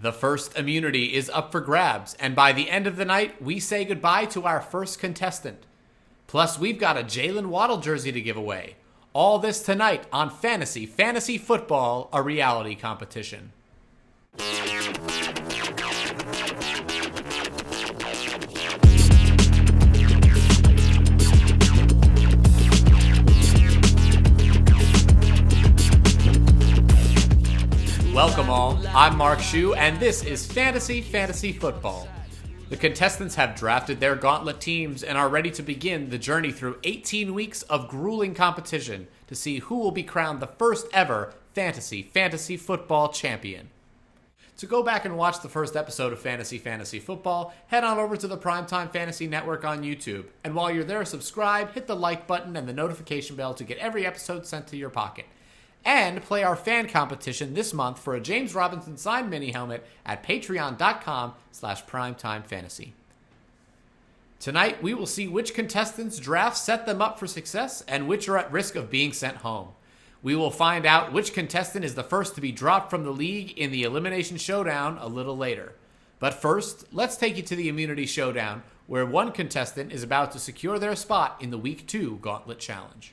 The first immunity is up for grabs, and by the end of the night, we say goodbye to our first contestant. Plus, we've got a Jalen Waddle jersey to give away. All this tonight on Fantasy Football, a reality competition. Welcome all, I'm Mark Shue, and this is Fantasy Football. The contestants have drafted their gauntlet teams and are ready to begin the journey through 18 weeks of grueling competition to see who will be crowned the first ever Fantasy Football champion. To go back and watch the first episode of Fantasy Football, head on over to the PRIMETIME Fantasy Network on YouTube. And while you're there, subscribe, hit the like button and the notification bell to get every episode sent to your pocket. And play our fan competition this month for a James Robinson signed mini helmet at patreon.com/primetimefantasy. Tonight, we will see which contestants' drafts set them up for success and which are at risk of being sent home. We will find out which contestant is the first to be dropped from the league in the Elimination Showdown a little later. But first, let's take you to the Immunity Showdown, where one contestant is about to secure their spot in the Week 2 Gauntlet Challenge.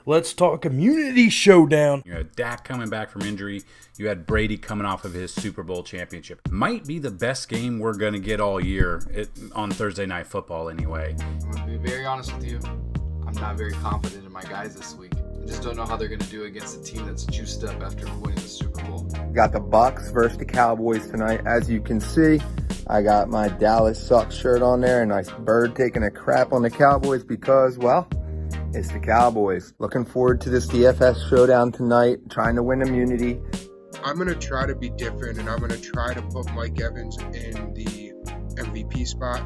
Let's talk Immunity Showdown. You had Dak coming back from injury. You had Brady coming off of his Super Bowl championship. Might be the best game we're going to get all year on Thursday Night Football anyway. I'm going to be very honest with you. I'm not very confident in my guys this week. I just don't know how they're going to do against a team that's juiced up after winning the Super Bowl. Got the Bucks versus the Cowboys tonight. As you can see, I got my Dallas Sucks shirt on there. A nice bird taking a crap on the Cowboys because, well, it's the Cowboys. Looking forward to this DFS showdown tonight, trying to win immunity. I'm going to try to be different, and I'm going to try to put Mike Evans in the MVP spot.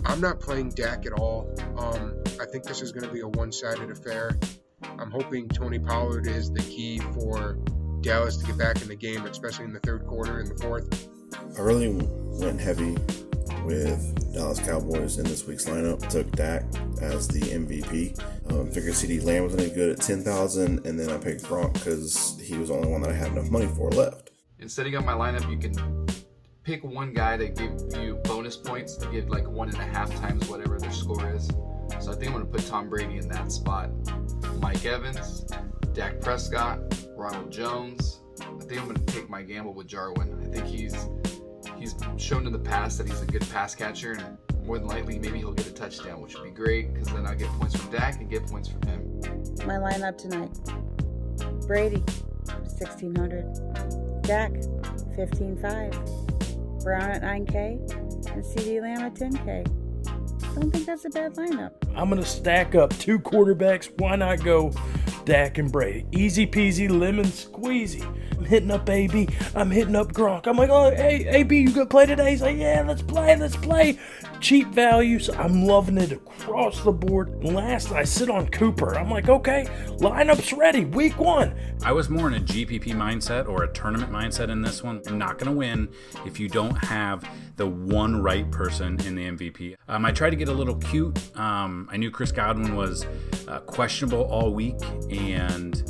I'm not playing Dak at all. I think this is going to be a one-sided affair. I'm hoping Tony Pollard is the key for Dallas to get back in the game, especially in the third quarter and the fourth. I really went heavy with Dallas Cowboys in this week's lineup. Took Dak as the MVP. Figured CD Lamb was only good at 10,000, and then I picked Gronk because he was the only one that I had enough money for left. In setting up my lineup, you can pick one guy to give you bonus points to get like 1.5 times whatever their score is. So I think I'm going to put Tom Brady in that spot. Mike Evans, Dak Prescott, Ronald Jones. I think I'm going to take my gamble with Jarwin. I think he's shown in the past that he's a good pass catcher, and more than likely maybe he'll get a touchdown, which would be great because then I'll get points from Dak and get points from him. My lineup tonight: Brady, 1,600, Dak, 15,500, Brown at 9K, and CD Lamb at 10K. Don't think that's a bad lineup. I'm going to stack up 2 quarterbacks. Why not go Dak and Brady? Easy peasy, lemon squeezy. I'm hitting up AB. I'm hitting up Gronk. I'm like, oh, hey, AB, you gonna play today? He's like, yeah, let's play. Cheap values. I'm loving it across the board. And last, I sit on Cooper. I'm like, okay, lineup's ready. Week 1. I was more in a GPP mindset or a tournament mindset in this one. I'm not going to win if you don't have the one right person in the MVP. I tried to get a little cute. I knew Chris Godwin was questionable all week, and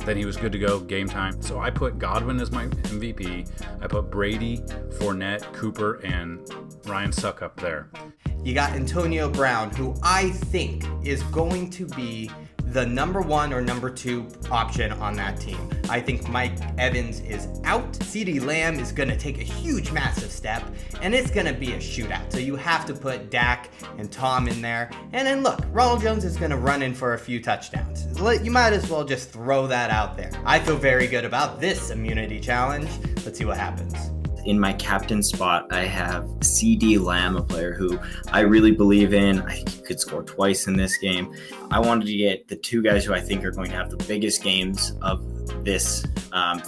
then he was good to go game time. So I put Godwin as my MVP. I put Brady, Fournette, Cooper, and Ryan Suck up there. You got Antonio Brown, who I think is going to be the number 1 or number 2 option on that team. I think Mike Evans is out. CD Lamb is going to take a huge, massive step, and it's going to be a shootout. So you have to put Dak and Tom in there. And then look, Ronald Jones is going to run in for a few touchdowns. You might as well just throw that out there. I feel very good about this immunity challenge. Let's see what happens. In my captain spot, I have CD Lamb, a player who I really believe in. I think he could score twice in this game. I wanted to get the 2 guys who I think are going to have the biggest games of this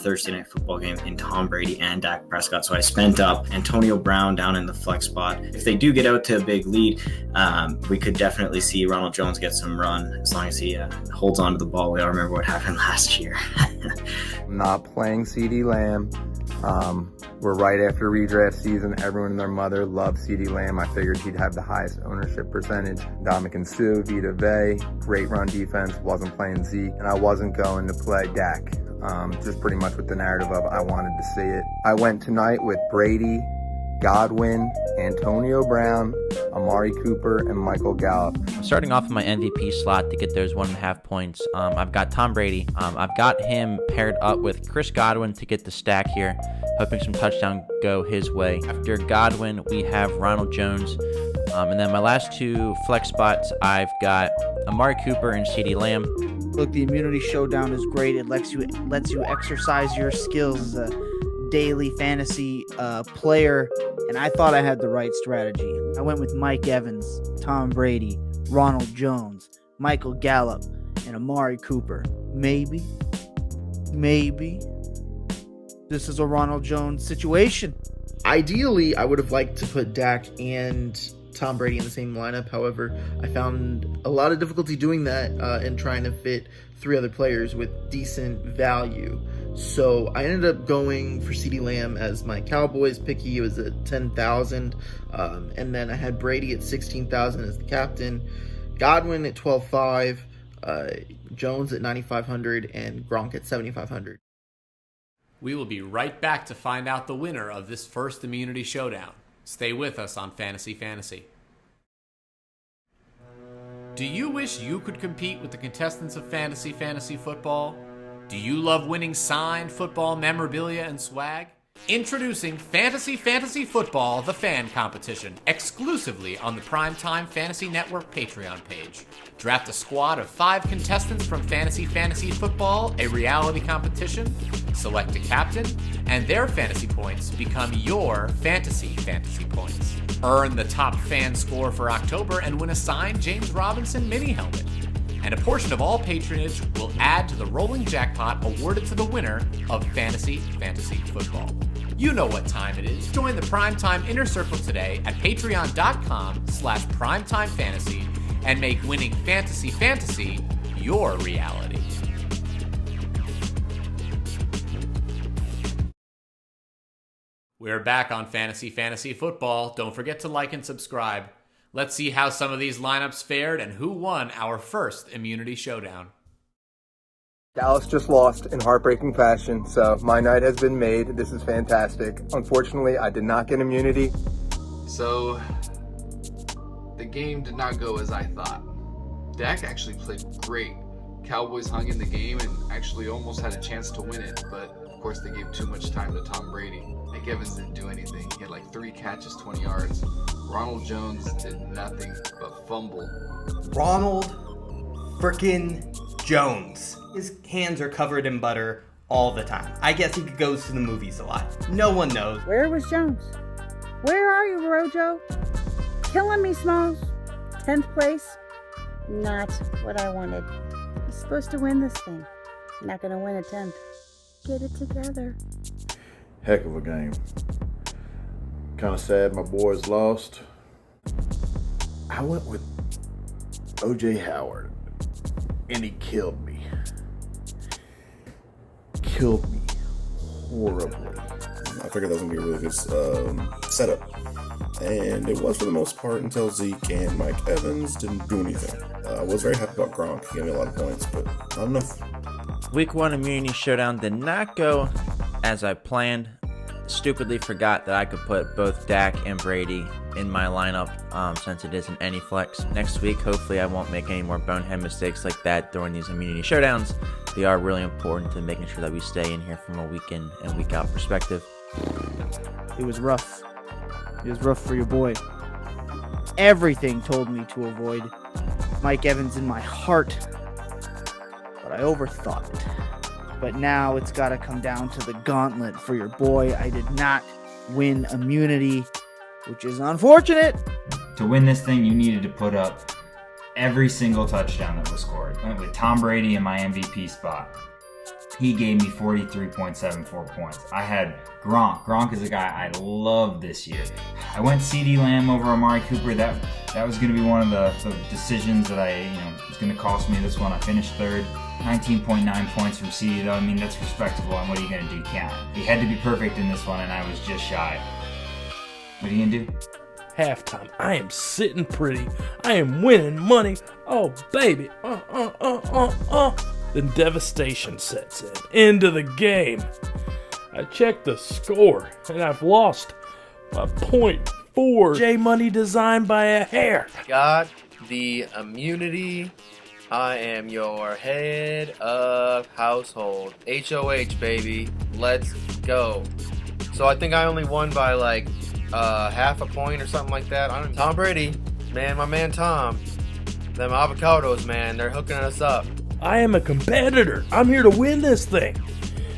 Thursday Night Football game in Tom Brady and Dak Prescott. So I spent up Antonio Brown down in the flex spot. If they do get out to a big lead, we could definitely see Ronald Jones get some run as long as he holds on to the ball. We all remember what happened last year. I'm not playing CD Lamb. We're right after redraft season. Everyone and their mother loves CD Lamb. I figured he'd have the highest ownership percentage. Dominican Sue, Vita Vey, great run defense. Wasn't playing Zeke, and I wasn't going to play Dak. just pretty much with the narrative of I wanted to see it. I went tonight with Brady, Godwin, Antonio Brown, Amari Cooper, and Michael Gallup. I'm starting off in my MVP slot to get those 1.5 points. I've got Tom Brady. I've got him paired up with Chris Godwin to get the stack here, hoping some touchdown go his way. After Godwin, we have Ronald Jones. And then my last two flex spots, I've got Amari Cooper and CeeDee Lamb. Look, the immunity showdown is great. It lets you exercise your skills as a daily fantasy player, and I thought I had the right strategy. I went with Mike Evans, Tom Brady, Ronald Jones, Michael Gallup, and Amari Cooper. Maybe this is a Ronald Jones situation. Ideally, I would have liked to put Dak and Tom Brady in the same lineup. However, I found a lot of difficulty doing that and trying to fit three other players with decent value. So I ended up going for CeeDee Lamb as my Cowboys pick. He was at 10,000, and then I had Brady at 16,000 as the captain, Godwin at 12,500, Jones at 9,500, and Gronk at 7,500. We will be right back to find out the winner of this first immunity showdown. Stay with us on Fantasy. Do you wish you could compete with the contestants of Fantasy Football? Do you love winning signed football memorabilia and swag? Introducing Fantasy Football, the fan competition, exclusively on the Primetime Fantasy Network Patreon page. Draft a squad of 5 contestants from Fantasy Football, a reality competition, select a captain, and their fantasy points become your fantasy points. Earn the top fan score for October and win a signed James Robinson mini helmet. And a portion of all patronage will add to the rolling jackpot awarded to the winner of Fantasy Football. You know what time it is. Join the Primetime Inner Circle today at patreon.com/primetimefantasy and make winning Fantasy your reality. We're back on Fantasy Football. Don't forget to like and subscribe. Let's see how some of these lineups fared and who won our first immunity showdown. Dallas just lost in heartbreaking fashion, so my night has been made. This is fantastic. Unfortunately, I did not get immunity. So, the game did not go as I thought. Dak actually played great. Cowboys hung in the game and actually almost had a chance to win it, but of course they gave too much time to Tom Brady. Mike Evans didn't do anything. He had like 3 catches, 20 yards. Ronald Jones did nothing but fumble. Ronald frickin' Jones. His hands are covered in butter all the time. I guess he goes to the movies a lot. No one knows. Where was Jones? Where are you, Rojo? Killing me, Smalls. 10th place? Not what I wanted. He's supposed to win this thing. Not gonna win a 10th. Get it together. Heck of a game. Kind of sad my boys lost. I went with O.J. Howard, and he killed me. Killed me horribly. I figured that was going to be a really good setup. And it was for the most part until Zeke and Mike Evans didn't do anything. I was very happy about Gronk. He gave me a lot of points, but not enough. Week 1 immunity showdown did not go as I planned. Stupidly forgot that I could put both Dak and Brady in my lineup since it isn't any flex. Next week, hopefully I won't make any more bonehead mistakes like that during these immunity showdowns. They are really important to making sure that we stay in here from a week in and week out perspective. It was rough. It was rough for your boy. Everything told me to avoid Mike Evans in my heart, but I overthought it. But now it's got to come down to the gauntlet for your boy. I did not win immunity, which is unfortunate. To win this thing, you needed to put up every single touchdown that was scored. I went with Tom Brady in my MVP spot. He gave me 43.74 points. I had Gronk. Gronk is a guy I love this year. I went CeeDee Lamb over Amari Cooper. That was going to be one of the decisions that was going to cost me this one. I finished third. 19.9 points from CeeDee, though. I mean, that's respectable, and what are you going to do? You can't. He had to be perfect in this one, and I was just shy. What are you going to do? Halftime. I am sitting pretty. I am winning money. Oh, baby. Then devastation sets in. End of the game. I checked the score, and I've lost by 0.4. J Money designed by a hair. Got the immunity. I am your head of household. HOH, baby. Let's go. So I think I only won by like half a point or something like that. Tom Brady, man, my man Tom. Them avocados, man, they're hooking us up. I am a competitor. I'm here to win this thing.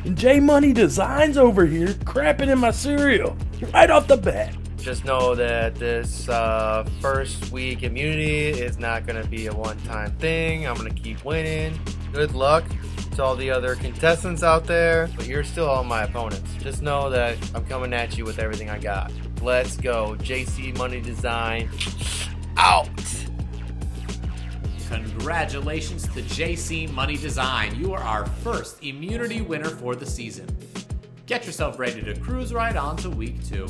And J Money Designs over here crapping in my cereal right off the bat. Just know that this first week immunity is not going to be a one-time thing. I'm going to keep winning. Good luck to all the other contestants out there, but you're still all my opponents. Just know that I'm coming at you with everything I got. Let's go. JC Money Design out. Congratulations to JC Money Design. You are our first immunity winner for the season. Get yourself ready to cruise right on to week 2.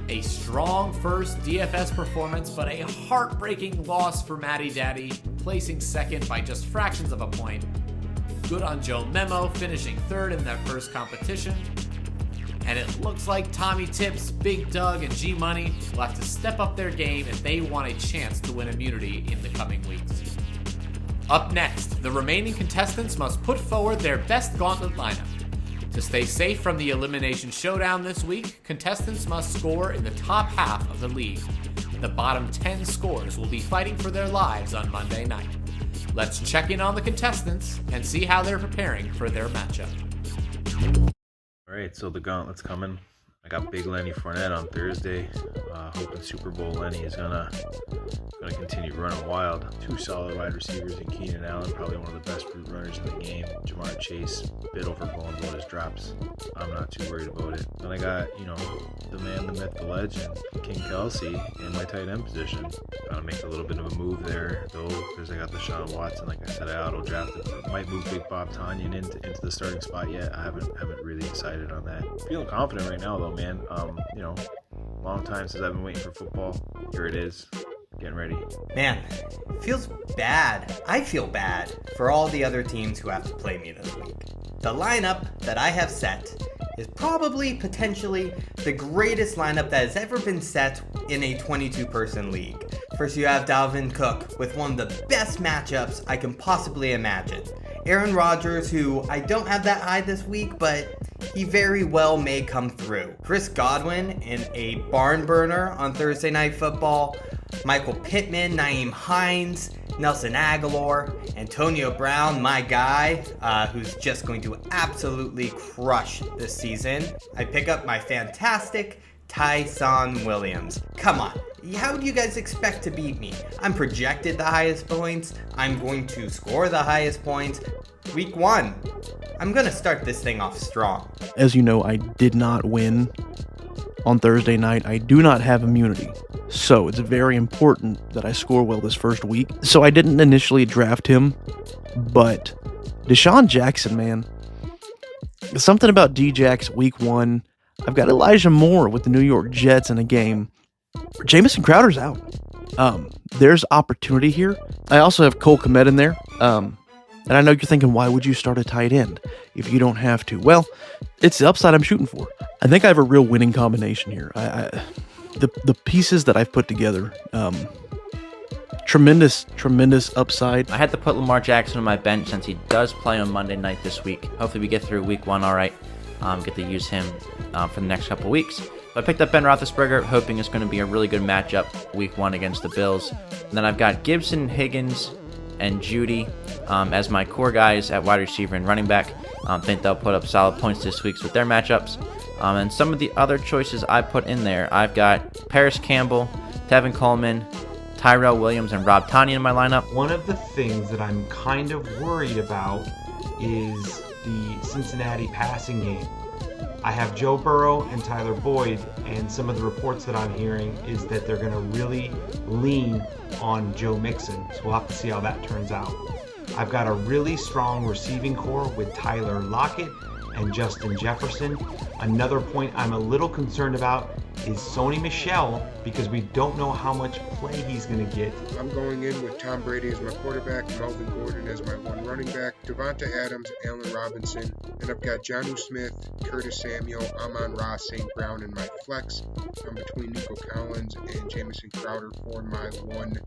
A strong first DFS performance, but a heartbreaking loss for Matty Daddy, placing second by just fractions of a point. Good on Joe Memo, finishing third in their first competition. And it looks like Tommy Tips, Big Doug, and G Money will have to step up their game if they want a chance to win immunity in the coming weeks. Up next, the remaining contestants must put forward their best gauntlet lineup. To stay safe from the elimination showdown this week, contestants must score in the top half of the league. The bottom 10 scores will be fighting for their lives on Monday night. Let's check in on the contestants and see how they're preparing for their matchup. All right, so the gauntlet's coming. I got Big Lenny Fournette on Thursday. Hoping Super Bowl Lenny is gonna continue running wild. 2 solid wide receivers in Keenan Allen, probably one of the best route runners in the game. Jamar Chase, a bit overblown about his drops. I'm not too worried about it. Then I got, the man, the myth, the legend, King Kelsey in my tight end position. Gotta make a little bit of a move there, though, because I got Deshaun Watson. Like I said, I auto-drafted. Might move Big Bob Tonyan into the starting spot yet. I haven't really decided on that. Feeling confident right now, though, man. Long time since I've been waiting for football. Here it is. Getting ready. Man, it feels bad. I feel bad for all the other teams who have to play me this week. The lineup that I have set is probably potentially the greatest lineup that has ever been set in a 22-person league. First, you have Dalvin Cook with one of the best matchups I can possibly imagine. Aaron Rodgers, who I don't have that high this week, but he very well may come through. Chris Godwin in a barn burner on Thursday Night Football. Michael Pittman, Nyheim Hines, Nelson Aguilar, Antonio Brown, my guy, who's just going to absolutely crush this season. I pick up my fantastic Tyson Williams. Come on, how do you guys expect to beat me? I'm projected the highest points. I'm going to score the highest points. Week 1, I'm gonna start this thing off strong. As you know, I did not win on Thursday night. I do not have immunity, so it's very important that I score well this first week. So I didn't initially draft him, but Deshaun Jackson, man, something about D-Jax week 1. I've got Elijah Moore with the New York Jets in a game. Jamison Crowder's out. There's opportunity here. I also have Cole Kmet in there. And I know you're thinking, why would you start a tight end if you don't have to? Well, it's the upside I'm shooting for. I think I have a real winning combination here. The pieces that I've put together, tremendous upside. I had to put Lamar Jackson on my bench since he does play on Monday night this week. Hopefully we get through week 1 all right. Get to use him for the next couple weeks. I picked up Ben Roethlisberger, hoping it's going to be a really good matchup week 1 against the Bills. And then I've got Gibson, Higgins, and Judy as my core guys at wide receiver and running back. Think they'll put up solid points this week with their matchups. And some of the other choices I put in there, I've got Paris Campbell, Tevin Coleman, Tyrell Williams, and Rob Tonyan in my lineup. One of the things that I'm kind of worried about is the Cincinnati passing game. I have Joe Burrow and Tyler Boyd, and some of the reports that I'm hearing is that they're going to really lean on Joe Mixon, so we'll have to see how that turns out. I've got a really strong receiving core with Tyler Lockett and Justin Jefferson. Another point I'm a little concerned about is Sony Michel, because we don't know how much play he's going to get. I'm going in with Tom Brady as my quarterback, Melvin Gordon as my one running back, Devonta Adams, Allen Robinson, and I've got Jonnu Smith, Curtis Samuel, Amon-Ra St. Brown in my flex. I'm between Nico Collins and Jamison Crowder for my one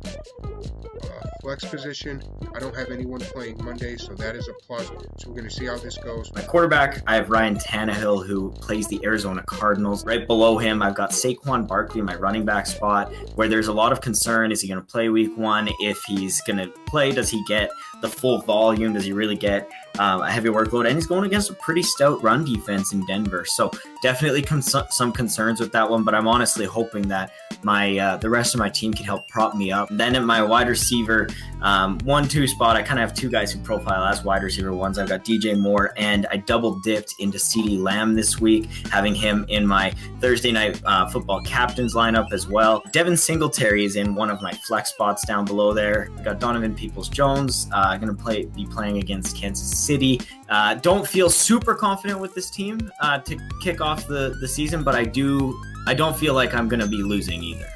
flex position. I don't have anyone playing Monday, so that is a plus. So we're going to see how this goes. My quarterback, I have Ryan Tannehill, who plays the Arizona Cardinals. Right below him, I've got Saquon Barkley in my running back spot, where there's a lot of concern. Is he going to play week one? If he's going to play, does he get the full volume? Does he really get a heavy workload? And he's going against a pretty stout run defense in Denver. So definitely some concerns with that one, but I'm honestly hoping that the rest of my team can help prop me up. Then at my wide receiver 1-2 spot, I kind of have two guys who profile as wide receiver ones. I've got DJ Moore, and I double dipped into CeeDee Lamb this week, having him in my Thursday night football captains lineup as well. Devin Singletary is in one of my flex spots down below there. I've got Donovan Peoples-Jones going to be playing against Kansas City. Don't feel super confident with this team to kick off the season, but I don't feel like I'm going to be losing either.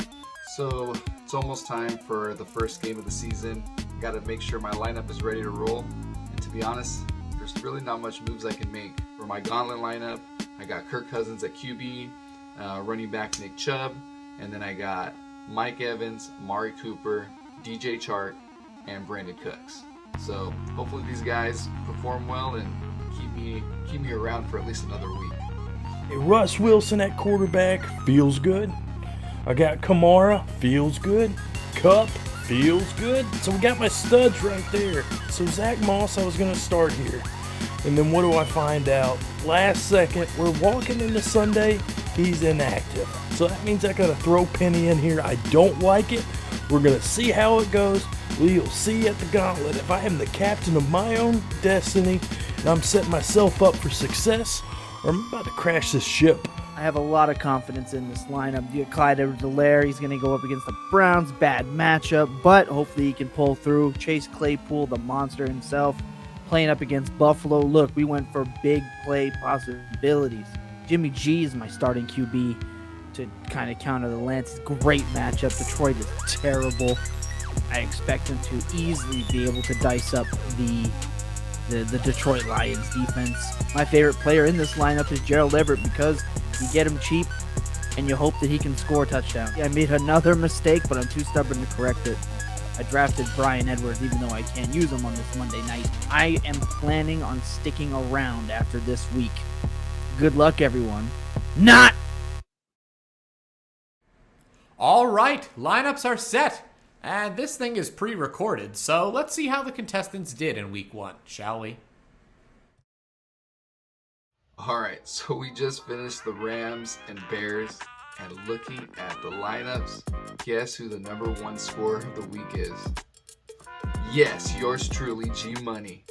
So it's almost time for the first game of the season. Got to make sure my lineup is ready to roll. And to be honest, there's really not much moves I can make. For my gauntlet lineup, I got Kirk Cousins at QB, running back Nick Chubb, and then I got Mike Evans, Amari Cooper, DJ Chark, and Brandon Cooks. So hopefully these guys perform well and keep me around for at least another week. Hey, Russ Wilson at quarterback feels good. I got Kamara, feels good. Cup, feels good. So we got my studs right there. So Zach Moss, I was going to start here. And then what do I find out? Last second, we're walking into Sunday, he's inactive. So that means I got to throw Penny in here. I don't like it. We're going to see how it goes. We'll see at the gauntlet if I am the captain of my own destiny and I'm setting myself up for success, or I'm about to crash this ship. I have a lot of confidence in this lineup. You got Clyde Edwards-Helaire. He's going to go up against the Browns. Bad matchup, but hopefully he can pull through. Chase Claypool, the monster himself, playing up against Buffalo. Look, we went for big play possibilities. Jimmy G is my starting QB to kind of counter the Lance. Great matchup. Detroit is terrible. I expect him to easily be able to dice up the Detroit Lions defense. My favorite player in this lineup is Gerald Everett, because you get him cheap and you hope that he can score a touchdown. I made another mistake, but I'm too stubborn to correct it. I drafted Bryan Edwards even though I can't use him on this Monday night. I am planning on sticking around after this week. Good luck, everyone. Not! All right, lineups are set. And this thing is pre-recorded, so let's see how the contestants did in week one, shall we? Alright, so we just finished the Rams and Bears, and looking at the lineups, guess who the number one scorer of the week is? Yes, yours truly, G Money.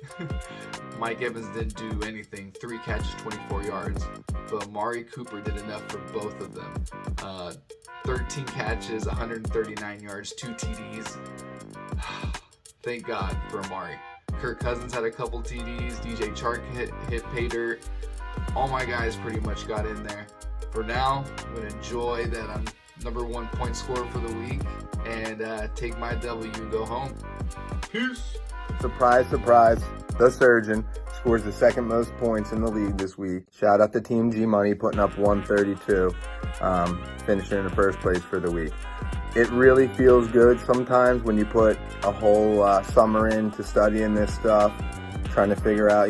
Mike Evans didn't do anything, 3 catches, 24 yards, but Amari Cooper did enough for both of them. 13 catches, 139 yards, 2 TDs. Thank God for Amari. Kirk Cousins had a couple TDs. DJ Chark hit pay dirt. All my guys pretty much got in there. For now, I'm going to enjoy that I'm number one point scorer for the week and take my W and go home. Peace. Surprise, surprise. The Surgeon scores the second most points in the league this week. Shout out to Team G Money putting up 132, finishing in the first place for the week. It really feels good sometimes when you put a whole summer into studying this stuff, trying to figure out,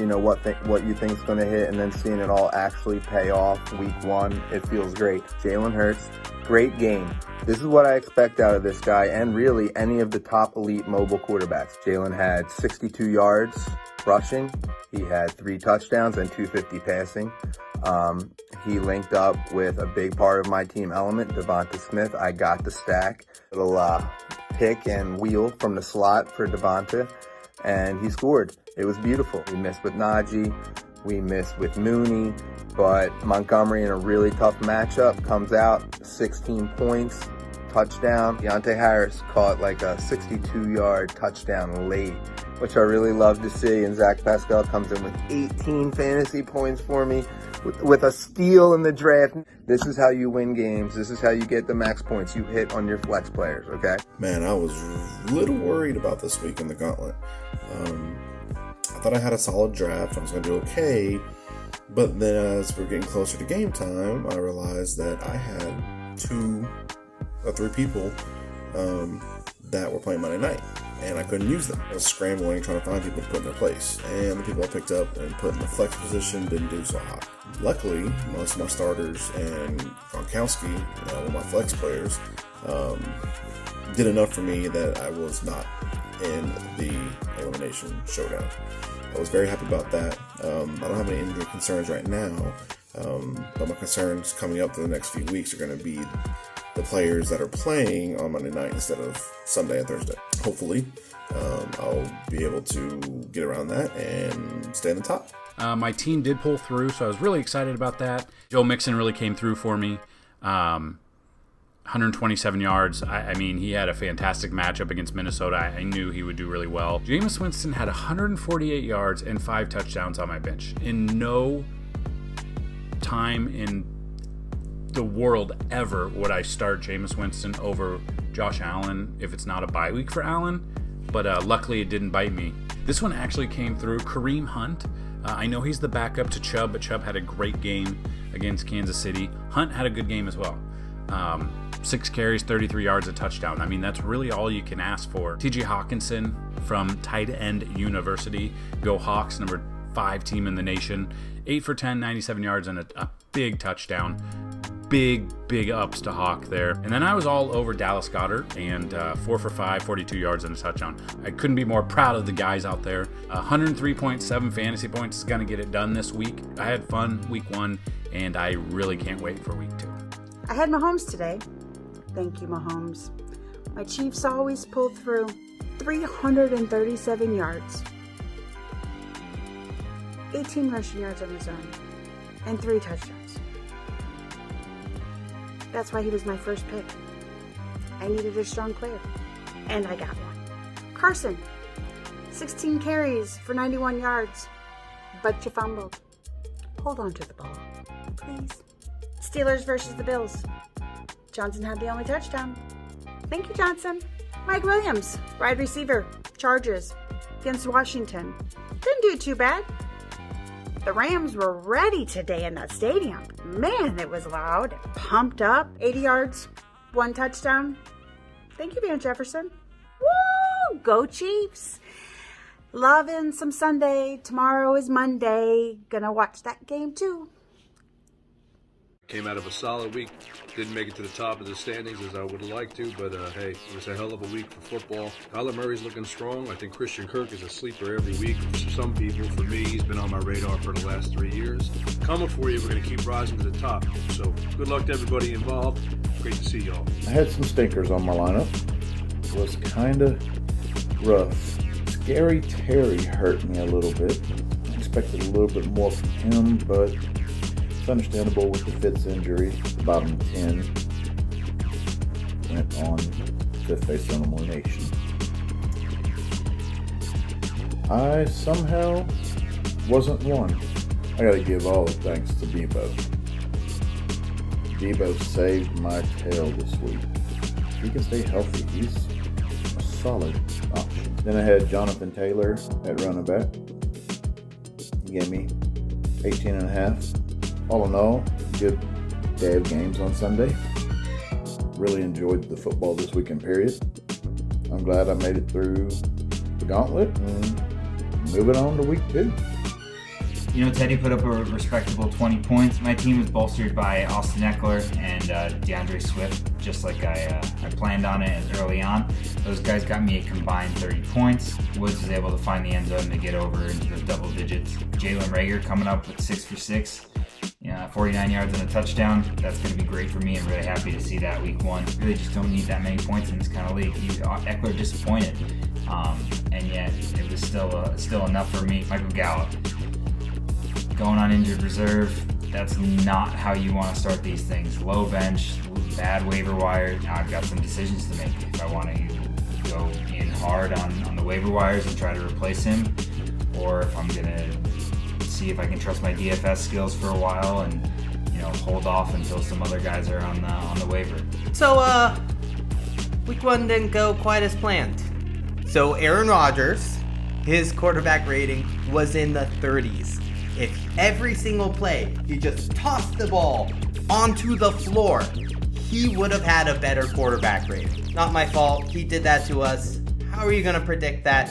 what you think is going to hit, and then seeing it all actually pay off week one. It feels great. Jalen Hurts, great game. This is what I expect out of this guy, and really any of the top elite mobile quarterbacks. Jalen had 62 yards rushing. He had 3 touchdowns and 250 passing. He linked up with a big part of my team element, Devonta Smith. I got the stack. Little pick and wheel from the slot for Devonta, and he scored. It was beautiful. We missed with Najee. We missed with Mooney. But Montgomery, in a really tough matchup, comes out 16 points, touchdown. Deontay Harris caught like a 62-yard touchdown late, which I really love to see. And Zach Pascal comes in with 18 fantasy points for me with a steal in the draft. This is how you win games. This is how you get the max points you hit on your flex players, okay? Man, I was a little worried about this week in the gauntlet. I thought I had a solid draft. I was going to do okay. But then as we're getting closer to game time, I realized that I had 2 or 3 people that were playing Monday night, and I couldn't use them. I was scrambling, trying to find people to put in their place. And the people I picked up and put in the flex position didn't do so hot. Luckily, most of my starters and Gronkowski, one of my flex players, did enough for me that I was not in the elimination showdown. I was very happy about that. I don't have any injury concerns right now, but my concerns coming up to the next few weeks are going to be the players that are playing on Monday night instead of Sunday and Thursday. Hopefully, I'll be able to get around that and stay in the top. My team did pull through, so I was really excited about that. Joe Mixon really came through for me. 127 yards. I mean, he had a fantastic matchup against Minnesota. I knew he would do really well. Jameis Winston had 148 yards and 5 touchdowns on my bench. In no time in the world ever would I start Jameis Winston over Josh Allen if it's not a bye week for Allen, but luckily it didn't bite me. This one actually came through. Kareem Hunt. I know he's the backup to Chubb, but Chubb had a great game against Kansas City. Hunt had a good game as well. 6 carries, 33 yards, a touchdown. I mean, that's really all you can ask for. T.J. Hawkinson from Tight End University. Go Hawks, number 5 team in the nation. 8 for 10, 97 yards, and a big touchdown. Big ups to Hawk there. And then I was all over Dallas Goedert, and 4 for 5, 42 yards, and a touchdown. I couldn't be more proud of the guys out there. 103.7 fantasy points is going to get it done this week. I had fun week 1, and I really can't wait for week 2. I had Mahomes today. Thank you, Mahomes. My Chiefs always pull through. 337 yards. 18 rushing yards on his own. And 3 touchdowns. That's why he was my first pick. I needed a strong player. And I got one. Carson. 16 carries for 91 yards. But you fumbled. Hold on to the ball, please. Steelers versus the Bills. Johnson had the only touchdown. Thank you, Johnson. Mike Williams, wide receiver, Chargers, against Washington. Didn't do too bad. The Rams were ready today in that stadium. Man, it was loud, pumped up. 80 yards, 1 touchdown. Thank you, Van Jefferson. Woo! Go Chiefs. Loving some Sunday. Tomorrow is Monday. Gonna watch that game too. Came out of a solid week. Didn't make it to the top of the standings as I would have liked to, but hey, it was a hell of a week for football. Kyler Murray's looking strong. I think Christian Kirk is a sleeper every week. For some people, for me, he's been on my radar for the last 3 years. Coming for you, we're going to keep rising to the top. So good luck to everybody involved. Great to see y'all. I had some stinkers on my lineup. It was kind of rough. Scary Terry hurt me a little bit. I expected a little bit more from him, but it's understandable with the Fitz injury. The bottom 10 went on to face elimination. I somehow wasn't one. I gotta give all the thanks to Debo. Debo saved my tail this week. If he can stay healthy, he's a solid option. Then I had Jonathan Taylor at running back. He gave me 18.5. All in all, good day of games on Sunday. Really enjoyed the football this weekend period. I'm glad I made it through the gauntlet and moving on to week 2. You know, Teddy put up a respectable 20 points. My team was bolstered by Austin Eckler and DeAndre Swift, just like I planned on it early on. Those guys got me a combined 30 points. Woods was able to find the end zone to get over into the double digits. Jalen Reagor coming up with 6 for 6. 49 yards and a touchdown. That's going to be great for me. I'm really happy to see that week 1. Really just don't need that many points in this kind of league. Eckler disappointed, and yet it was still enough for me. Michael Gallup going on injured reserve. That's not how you want to start these things. Low bench, bad waiver wire. Now I've got some decisions to make. If I want to go in hard on the waiver wires and try to replace him, or if I'm going to see if I can trust my DFS skills for a while and hold off until some other guys are on the waiver. So, week 1 didn't go quite as planned. So Aaron Rodgers, his quarterback rating was in the 30s. If every single play he just tossed the ball onto the floor, he would have had a better quarterback rating. Not my fault. He did that to us. How are you going to predict that?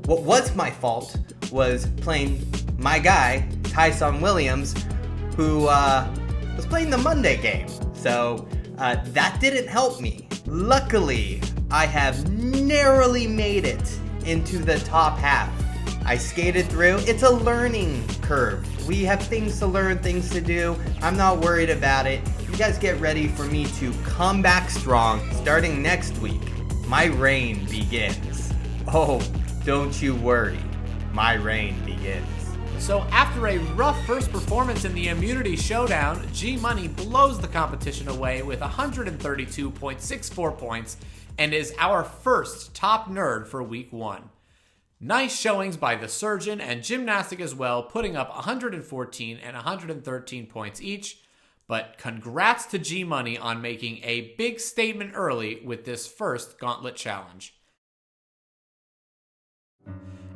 What was my fault was playing my guy, Tyson Williams, who was playing the Monday game. So that didn't help me. Luckily, I have narrowly made it into the top half. I skated through. It's a learning curve. We have things to learn, things to do. I'm not worried about it. You guys get ready for me to come back strong. Starting next week, my reign begins. Oh, don't you worry. My reign begins. So after a rough first performance in the Immunity Showdown, G-Money blows the competition away with 132.64 points and is our first top nerd for week 1. Nice showings by the Surgeon and Gymnastic as well, putting up 114 and 113 points each. But congrats to G-Money on making a big statement early with this first Gauntlet Challenge.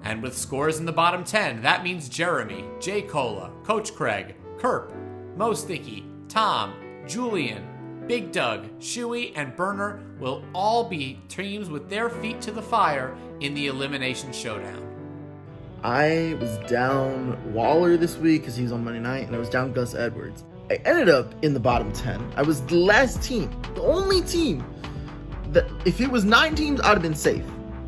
And with scores in the bottom 10, that means Jeremy, J. Cola, Coach Craig, Kerp, Mo Sticky, Tom, Julian, Big Doug, Shuey, and Burner will all be teams with their feet to the fire in the Elimination Showdown. I was down Waller this week because he was on Monday night, and I was down Gus Edwards. I ended up in the bottom 10. I was the last team, the only team that, if it was 9 teams, I'd have been safe.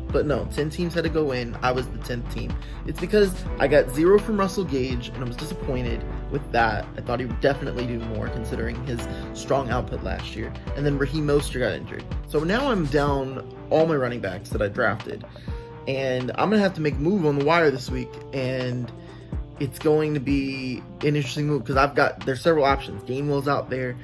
But no, 10 teams had to go in. I was the 10th team. It's because I got 0 from Russell Gage, and I was disappointed with that. I thought he would definitely do more considering his strong output last year. And then Raheem Mostert got injured. So now I'm down all my running backs that I drafted. And I'm going to have to make a move on the wire this week. And it's going to be an interesting move because there's several options. Gainwell's out there.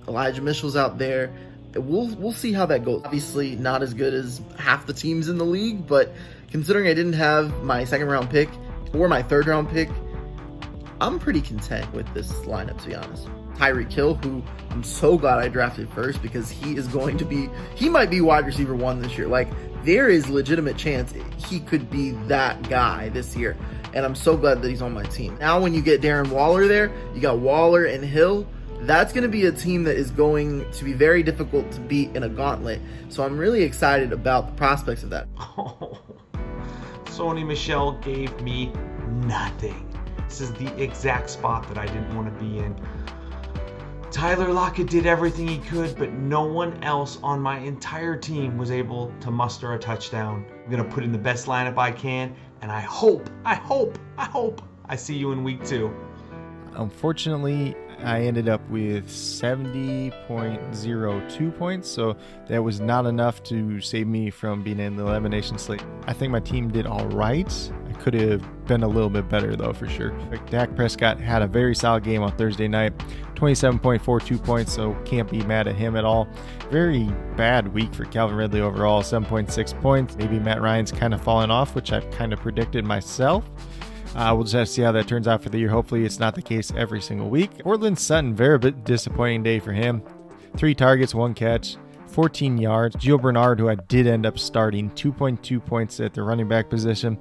Elijah Mitchell's out there. We'll see how that goes. Obviously, not as good as half the teams in the league, but considering I didn't have my 2nd round pick or my 3rd round pick, I'm pretty content with this lineup, to be honest. Tyreek Hill, who I'm so glad I drafted first because he might be wide receiver 1 this year. Like, there is legitimate chance he could be that guy this year, and I'm so glad that he's on my team. Now, when you get Darren Waller there, you got Waller and Hill. That's going to be a team that is going to be very difficult to beat in a gauntlet. So I'm really excited about the prospects of that. Oh, Sony Michel gave me nothing. This is the exact spot that I didn't want to be in. Tyler Lockett did everything he could, but no one else on my entire team was able to muster a touchdown. I'm going to put in the best lineup I can, and I hope I see you in week 2. Unfortunately, I ended up with 70.02 points, so that was not enough to save me from being in the elimination slate. I think my team did all right. I could have been a little bit better, though, for sure. Dak Prescott had a very solid game on Thursday night, 27.42 points, so can't be mad at him at all. Very bad week for Calvin Ridley overall, 7.6 points. Maybe Matt Ryan's kind of fallen off, which I've kind of predicted myself. We'll just have to see how that turns out for the year. Hopefully it's not the case every single week. Cortland Sutton, very bit disappointing day for him. 3 targets, 1 catch, 14 yards. Gio Bernard, who I did end up starting, 2.2 points at the running back position.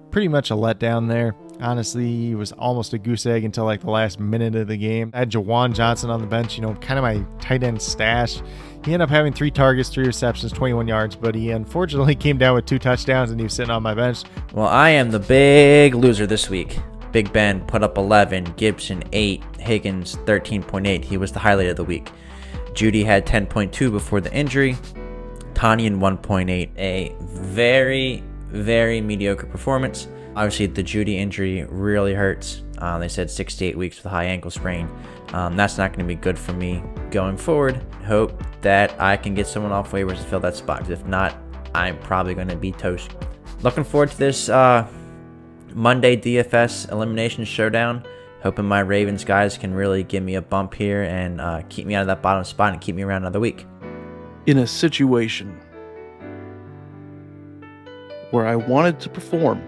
Pretty much a letdown there. Honestly, he was almost a goose egg until like the last minute of the game. I had Jawan Johnson on the bench, kind of my tight end stash. He ended up having 3 targets, 3 receptions, 21 yards, but he unfortunately came down with 2 touchdowns and he was sitting on my bench. Well, I am the big loser this week. Big Ben put up 11, Gibson 8, Higgins 13.8. He was the highlight of the week. Judy had 10.2 before the injury. Tanyan 1.8. A very, very mediocre performance. Obviously, the Judy injury really hurts. They said 6 to 8 weeks with a high ankle sprain. That's not going to be good for me going forward. Hope that I can get someone off waivers to fill that spot. Because if not, I'm probably going to be toast. Looking forward to this Monday DFS Elimination Showdown. hoping my Ravens guys can really give me a bump here and keep me out of that bottom spot and keep me around another week. In a situation where I wanted to perform,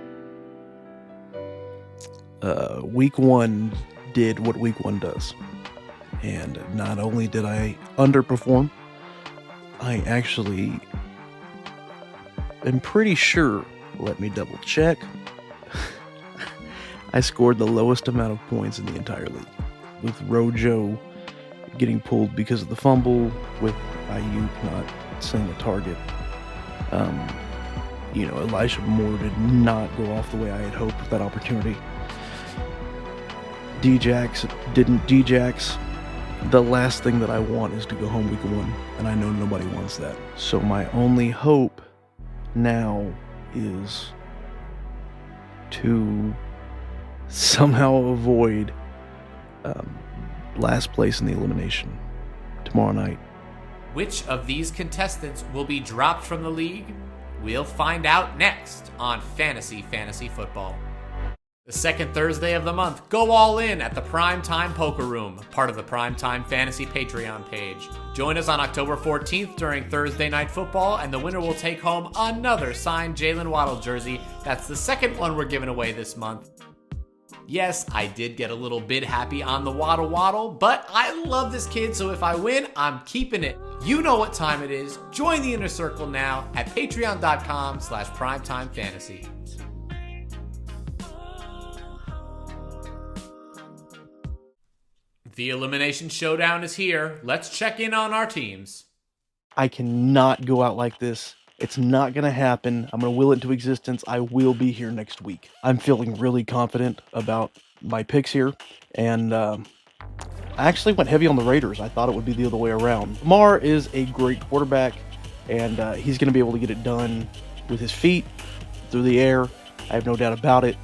week 1 did what week 1 does. And not only did I underperform, I actually am pretty sure, let me double check, I scored the lowest amount of points in the entire league, with Rojo getting pulled because of the fumble, with Ayuk not seeing a target. Elijah Moore did not go off the way I had hoped with that opportunity. Djax didn't Djax. The last thing that I want is to go home week 1, and I know nobody wants that. So my only hope now is to somehow avoid last place in the elimination tomorrow night. Which of these contestants will be dropped from the league? We'll find out next on Fantasy Football. The second Thursday of the month, go all in at the Primetime Poker Room, part of the Primetime Fantasy Patreon page. Join us on October 14th during Thursday Night Football, and the winner will take home another signed Jalen Waddle jersey. That's the second one we're giving away this month. Yes, I did get a little bit happy on the Waddle, but I love this kid, so if I win, I'm keeping it. You know what time it is. Join the inner circle now at patreon.com/primetimefantasy. The Elimination Showdown is here. Let's check in on our teams. I cannot go out like this. It's not going to happen. I'm going to will it into existence. I will be here next week. I'm feeling really confident about my picks here. And I actually went heavy on the Raiders. I thought it would be the other way around. Lamar is a great quarterback, and he's going to be able to get it done with his feet, through the air. I have no doubt about it.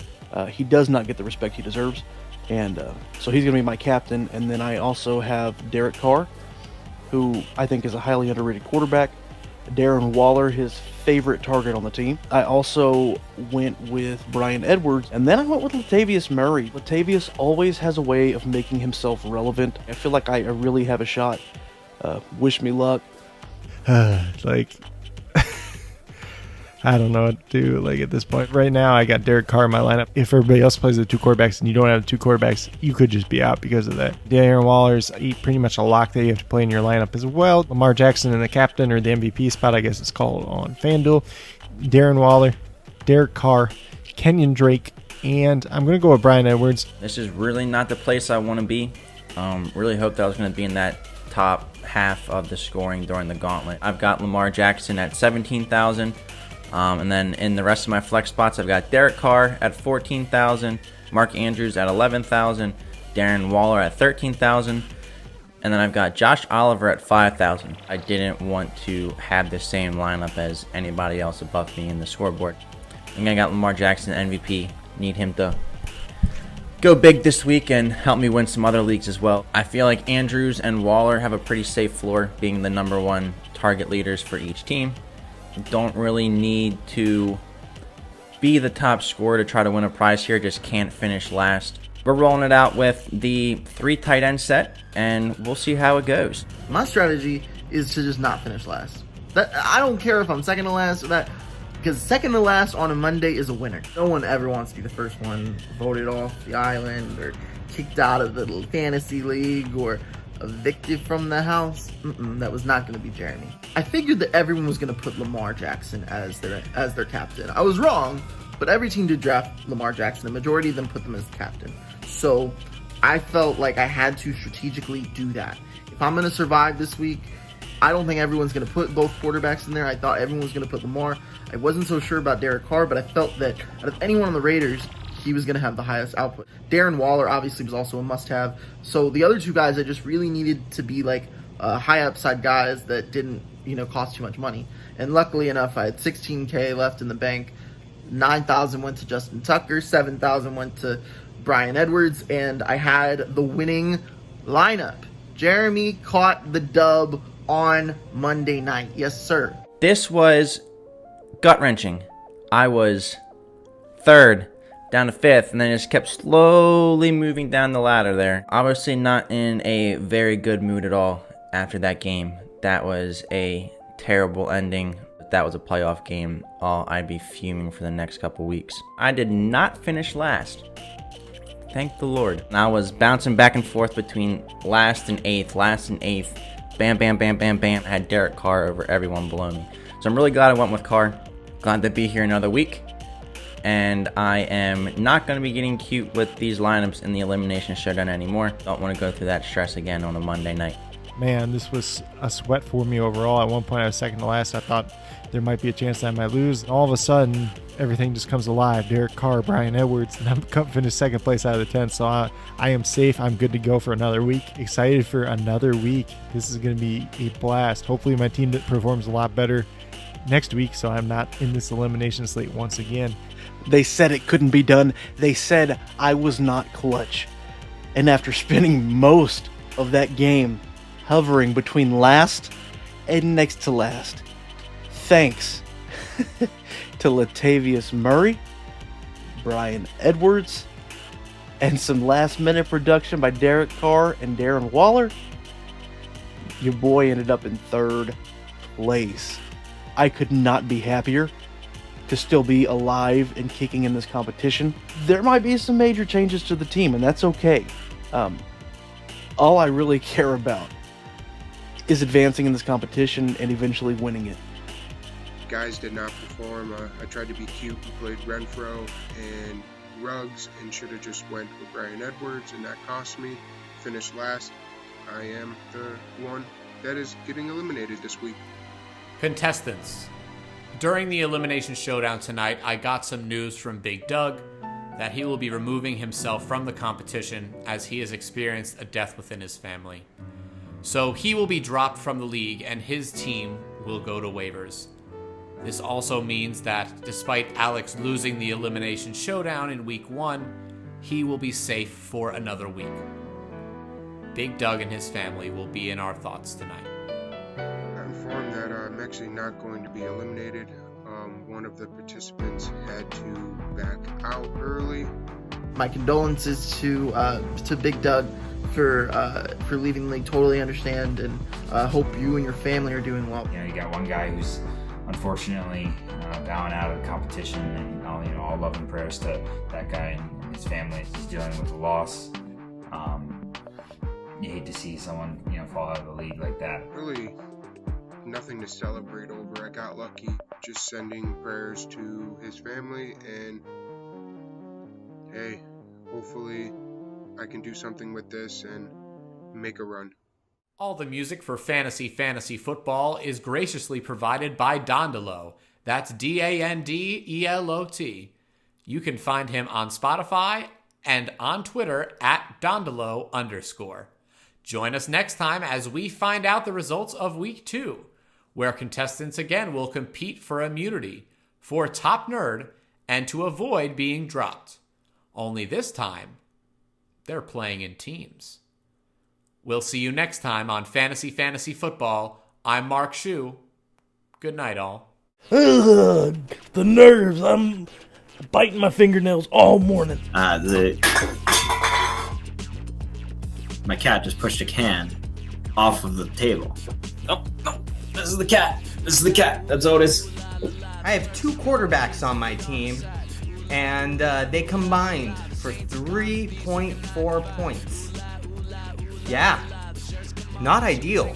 He does not get the respect he deserves. And so he's going to be my captain. And then I also have Derek Carr, who I think is a highly underrated quarterback. Darren Waller, his favorite target on the team. I also went with Bryan Edwards, and then I went with Latavius Murray. Latavius always has a way of making himself relevant. I feel like I really have a shot. Wish me luck. I don't know what to do. At this point, right now, I got Derek Carr in my lineup. If everybody else plays with 2 quarterbacks and you don't have 2 quarterbacks, you could just be out because of that. Darren Waller's pretty much a lock that you have to play in your lineup as well. Lamar Jackson in the captain or the MVP spot, I guess it's called on FanDuel. Darren Waller, Derek Carr, Kenyon Drake, and I'm going to go with Bryan Edwards. This is really not the place I want to be. Really hoped I was going to be in that top half of the scoring during the gauntlet. I've got Lamar Jackson at 17,000. And then in the rest of my flex spots, I've got Derek Carr at 14,000, Mark Andrews at 11,000, Darren Waller at 13,000, and then I've got Josh Oliver at 5,000. I didn't want to have the same lineup as anybody else above me in the scoreboard. And I got Lamar Jackson MVP. Need him to go big this week and help me win some other leagues as well. I feel like Andrews and Waller have a pretty safe floor, being the #1 target leaders for each team. Don't really need to be the top scorer to try to win a prize here. Just can't finish last. We're rolling it out with the 3 tight end set, and we'll see how it goes. My strategy is to just not finish last. I don't care if I'm second to last or that, because second to last on a Monday is a winner. No one ever wants to be the first one voted off the island or kicked out of the little fantasy league or evicted from the house. That was not going to be Jeremy. I figured that everyone was going to put Lamar Jackson as their captain. I was wrong, but every team did draft Lamar Jackson. The majority of them put them as captain. So I felt like I had to strategically do that. If I'm going to survive this week, I don't think everyone's going to put both quarterbacks in there. I thought everyone was going to put Lamar. I wasn't so sure about Derek Carr, but I felt that out of anyone on the Raiders, he was going to have the highest output. Darren Waller obviously was also a must-have. So the other 2 guys I just really needed to be high upside guys that didn't, cost too much money. And luckily enough, I had $16K left in the bank. 9,000 went to Justin Tucker, 7,000 went to Bryan Edwards, and I had the winning lineup. Jeremy caught the dub on Monday night. Yes, sir. This was gut-wrenching. I was 3rd down to 5th, and then just kept slowly moving down the ladder there. Obviously not in a very good mood at all after that game. That was a terrible ending. If that was a playoff game, I'd be fuming for the next couple weeks. I did not finish last. Thank the Lord. I was bouncing back and forth between last and 8th. Bam, bam, bam, bam, bam. I had Derek Carr over everyone below me. So I'm really glad I went with Carr. Glad to be here another week. And I am not going to be getting cute with these lineups in the Elimination Showdown anymore. Don't want to go through that stress again on a Monday night. Man, this was a sweat for me overall. At one point I was second to last. I thought there might be a chance that I might lose. And all of a sudden, everything just comes alive. Derek Carr, Brian Edwards, and I'm finished second place out of the 10. So I am safe. I'm good to go for another week. Excited for another week. This is going to be a blast. Hopefully my team performs a lot better next week, so I'm not in this elimination slate once again. They said it couldn't be done. They said I was not clutch. And after spending most of that game hovering between last and next to last, thanks to Latavius Murray, Brian Edwards, and some last-minute production by Derek Carr and Darren Waller, your boy ended up in 3rd place. I could not be happier to still be alive and kicking in this competition. There might be some major changes to the team, and that's okay. All I really care about is advancing in this competition and eventually winning it. Guys did not perform. I tried to be cute and played Renfro and Ruggs and should have just went with Brian Edwards, and that cost me. Finished last. I am the one that is getting eliminated this week. Contestants. During the Elimination Showdown tonight, I got some news from Big Doug that he will be removing himself from the competition as he has experienced a death within his family. So he will be dropped from the league and his team will go to waivers. This also means that despite Alex losing the Elimination Showdown in week 1, he will be safe for another week. Big Doug and his family will be in our thoughts tonight. I'm informed that I'm actually not going to be eliminated. One of the participants had to back out early. My condolences to Big Doug for leaving the league. Totally understand, and hope you and your family are doing well. You know, you got one guy who's unfortunately bowing out of the competition, and all love and prayers to that guy and his family. He's dealing with a loss. You hate to see someone fall out of the league like that. Really nothing to celebrate over. I got lucky just sending prayers to his family, and hey, hopefully I can do something with this and make a run. All the music for Fantasy Football is graciously provided by Dandelo. That's DANDELOT. You can find him on Spotify and on Twitter at Dandelo_. Join us next time as we find out the results of Week 2, where contestants again will compete for immunity, for Top Nerd, and to avoid being dropped. Only this time, they're playing in teams. We'll see you next time on Fantasy Football. I'm Mark Shue. Good night, all. Ugh, the nerves. I'm biting my fingernails all morning. My cat just pushed a can off of the table. Oh, no, this is the cat. That's Otis. I have 2 quarterbacks on my team, and they combined for 3.4 points. Yeah, not ideal.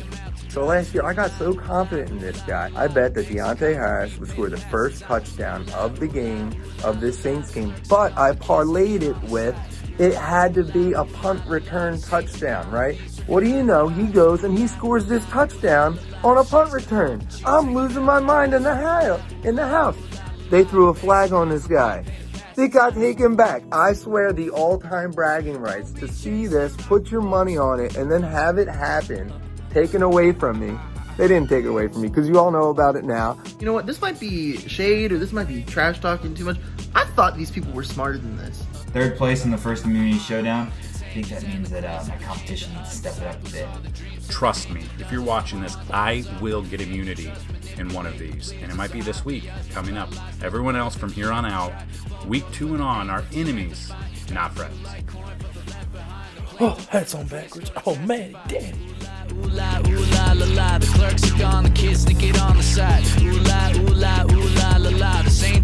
So last year, I got so confident in this guy, I bet that Deontay Harris would score the first touchdown of the game, of this Saints game, but I parlayed it with it had to be a punt return touchdown, right? What do you know? He goes and he scores this touchdown on a punt return. I'm losing my mind in the house. They threw a flag on this guy. It got taken back. I swear the all-time bragging rights to see this, put your money on it, and then have it happen, taken away from me. They didn't take it away from me because you all know about it now. You know what? This might be shade or this might be trash talking too much. I thought these people were smarter than this. 3rd place in the first immunity showdown. I think that means that my competition needs to step it up a bit. Trust me, if you're watching this, I will get immunity. in one of these, and it might be this week coming up. Everyone else from here on out, week 2 and on, are enemies, not friends. Oh, hats on backwards. Oh, man, daddy. Ooh la, the clerks are gone, the kids to get on the side. Ooh la, the same